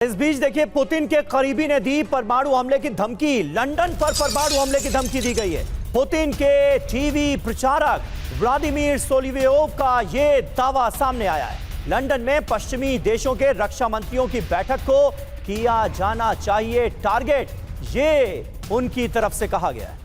इस बीच देखिए, पुतिन के करीबी ने दी परमाणु हमले की धमकी। लंदन पर परमाणु हमले की धमकी दी गई है। पुतिन के टीवी प्रचारक व्लादिमीर सोलिवेयोव का यह दावा सामने आया है। लंदन में पश्चिमी देशों के रक्षा मंत्रियों की बैठक को किया जाना चाहिए टारगेट, ये उनकी तरफ से कहा गया है।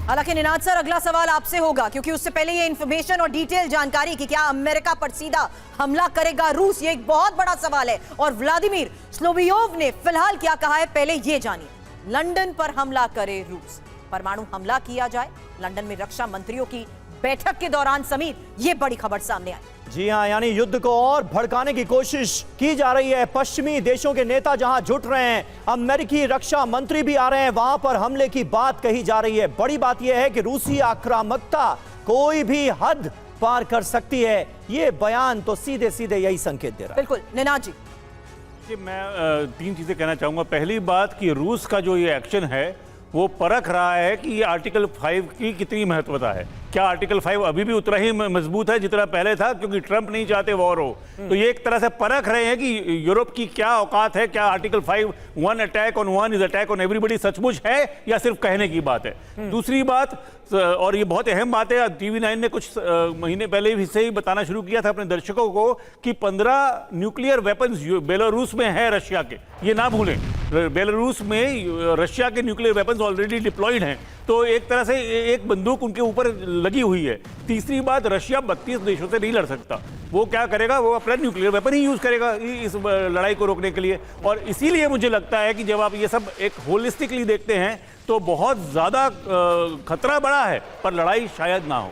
हालांकि निनाद सर, अगला सवाल आपसे होगा, क्योंकि उससे पहले ये इंफॉर्मेशन और डिटेल जानकारी कि क्या अमेरिका पर सीधा हमला करेगा रूस, ये एक बहुत बड़ा सवाल है। और व्लादिमीर सोलिवेयोव ने फिलहाल क्या कहा है, पहले ये जानिए। लंदन पर हमला करे रूस, परमाणु हमला किया जाए, लंदन में रक्षा मंत्रियों की बैठक के दौरान समेत ये बड़ी खबर सामने आई। जी हां, यानी युद्ध को और भड़काने की कोशिश की जा रही है। पश्चिमी देशों के नेता जहां जुट रहे हैं, अमेरिकी रक्षा मंत्री भी आ रहे हैं, वहां पर हमले की बात कही जा रही है। बड़ी बात यह है कि रूसी आक्रामकता कोई भी हद पार कर सकती है। यह बयान तो सीधे सीधे यही संकेत दे रहा है। बिल्कुल निनाद जी, मैं तीन चीजें कहना चाहूंगा। पहली बात कि रूस का जो ये एक्शन है वो परख रहा है कि ये आर्टिकल 5 की कितनी महत्वता है। क्या आर्टिकल 5 अभी भी उतना ही मजबूत है जितना पहले था, क्योंकि ट्रंप नहीं चाहते वॉर हो। तो ये एक तरह से परख रहे हैं कि यूरोप की क्या औकात है, क्या article 5 one attack on one is attack on everybody सचमुच है या सिर्फ कहने की बात है। दूसरी बात, और ये बहुत अहम बात है, TV9 ने कुछ महीने पहले भी से ही बताना शुरू किया था अपने दर्शकों को कि 15 न्यूक्लियर वेपन्स बेलारूस में है रशिया के, ये ना भूलें। बेलारूस में रशिया के न्यूक्लियर वेपन्स ऑलरेडी डिप्लॉयड हैं, तो एक तरह से एक बंदूक उनके ऊपर लगी हुई है। तीसरी बात, रशिया 32 देशों से नहीं लड़ सकता। वो क्या करेगा, वो अपना न्यूक्लियर वेपन ही यूज करेगा इस लड़ाई को रोकने के लिए। और इसीलिए मुझे लगता है कि जब आप ये सब एक होलिस्टिकली देखते हैं तो बहुत ज्यादा खतरा बड़ा है, पर लड़ाई शायद ना हो।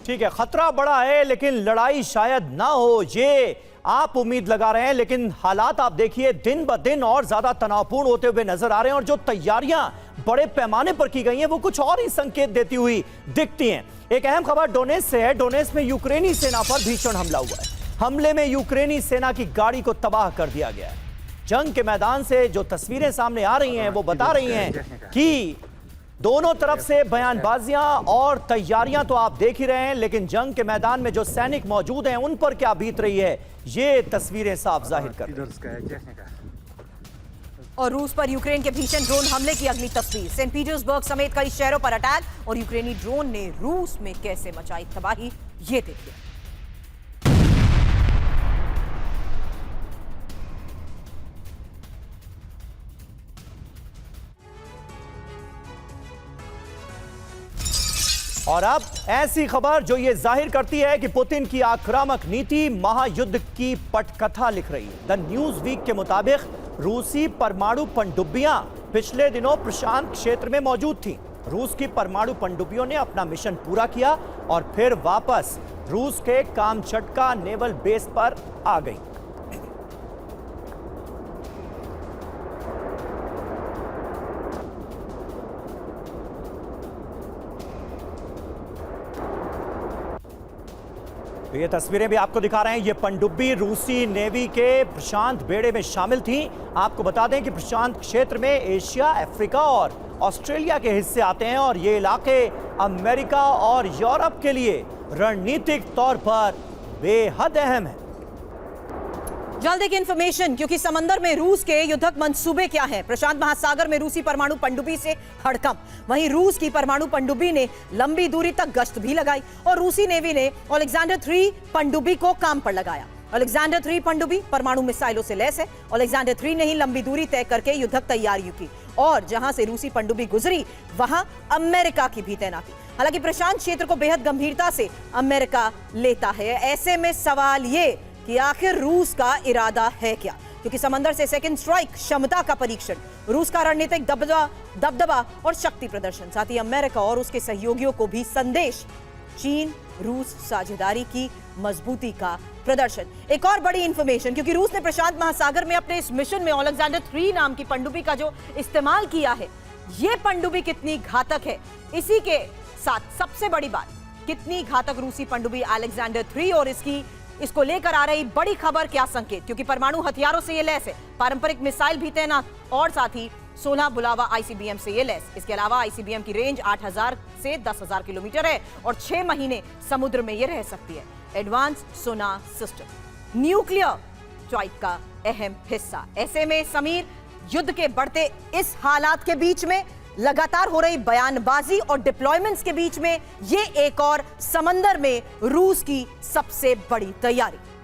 ठीक है, खतरा बड़ा है लेकिन लड़ाई शायद ना हो, ये आप उम्मीद लगा रहे हैं। लेकिन हालात आप देखिए, दिन ब दिन और ज्यादा तनावपूर्ण होते हुए नजर आ रहे हैं, और जो तैयारियां बड़े पैमाने पर की गई हैं वो कुछ और ही संकेत देती हुई दिखती हैं। एक अहम खबर डोनेट्स्क से है। डोनेट्स्क में यूक्रेनी सेना पर भीषण हमला हुआ है। हमले में यूक्रेनी सेना की गाड़ी को तबाह कर दिया गया है। जंग के मैदान से जो तस्वीरें सामने आ रही हैं वो बता रही हैं कि दोनों तरफ से बयानबाजियां और तैयारियां तो आप देख ही रहे हैं, लेकिन जंग के मैदान में जो सैनिक मौजूद हैं उन पर क्या बीत रही है, ये तस्वीरें साफ जाहिर कर रही हैं। और रूस पर यूक्रेन के भीषण ड्रोन हमले की अगली तस्वीर। सेंट पीटर्सबर्ग समेत कई शहरों पर अटैक, और यूक्रेनी ड्रोन ने रूस में कैसे मचाई तबाही, ये देखिए। और अब ऐसी खबर जो ये जाहिर करती है कि पुतिन की आक्रामक नीति महायुद्ध की पटकथा लिख रही है। द न्यूज वीक के मुताबिक रूसी परमाणु पनडुब्बियां पिछले दिनों प्रशांत क्षेत्र में मौजूद थीं। रूस की परमाणु पनडुब्बियों ने अपना मिशन पूरा किया और फिर वापस रूस के कामचटका नेवल बेस पर आ गई। तो ये तस्वीरें भी आपको दिखा रहे हैं। ये पनडुब्बी रूसी नेवी के प्रशांत बेड़े में शामिल थी। आपको बता दें कि प्रशांत क्षेत्र में एशिया, अफ्रीका और ऑस्ट्रेलिया के हिस्से आते हैं, और ये इलाके अमेरिका और यूरोप के लिए रणनीतिक तौर पर बेहद अहम है। जल्दी की इंफॉर्मेशन, क्योंकि समंदर में रूस के युद्धक मंसूबे क्या हैं। प्रशांत महासागर में रूसी परमाणु पनडुब्बी से हड़कंप। वहीं रूस की परमाणु पनडुब्बी ने लंबी दूरी तक गश्त भी लगाई, और रूसी नेवी ने अलेक्जेंडर 3 पनडुब्बी को काम पर लगाया। अलेक्जेंडर 3 पनडुब्बी परमाणु मिसाइलों से लैस है। अलेक्जेंडर 3 ने ही लंबी दूरी तय करके युद्धक तैयारियों की, और जहां से रूसी पनडुब्बी गुजरी वहां अमेरिका की भी तैनाती। हालांकि प्रशांत क्षेत्र को बेहद गंभीरता से अमेरिका लेता है। ऐसे में सवाल ये कि आखिर रूस का इरादा है क्या, क्योंकि समंदर से सेकंड स्ट्राइक क्षमता का परीक्षण, रूस का रणनीतिक दबदबा और शक्ति प्रदर्शन, साथ ही अमेरिका और उसके सहयोगियों को भी संदेश, चीन रूस साझेदारी की मजबूती का प्रदर्शन। एक और बड़ी इंफॉर्मेशन, क्योंकि रूस ने प्रशांत महासागर में अपने इस मिशन में अलेक्जेंडर 3 नाम की पनडुब्बी का जो इस्तेमाल किया है, यह पनडुब्बी कितनी घातक है, इसी के साथ सबसे बड़ी बात, कितनी घातक रूसी पनडुब्बी अलेक्जेंडर 3 और इसको लेकर आ रही बड़ी खबर क्या संकेत, क्योंकि परमाणु हथियारों से ये लैस है, पारंपरिक मिसाइल भी तैनात, और साथ ही 16 बुलावा ICBM से ये लैस। इसके अलावा ICBM की रेंज 8000 से 10000 किलोमीटर है, और 6 महीने समुद्र में ये रह सकती है। Advance sonar system, nuclear strike का अहम हिस्सा। ऐसे में समीर, युद्ध के बढ़ते इस हालात के बीच में, लगातार हो रही बयानबाजी और डिप्लॉयमेंट्स के बीच में, ये एक और समंदर में रूस की सबसे बड़ी तैयारी।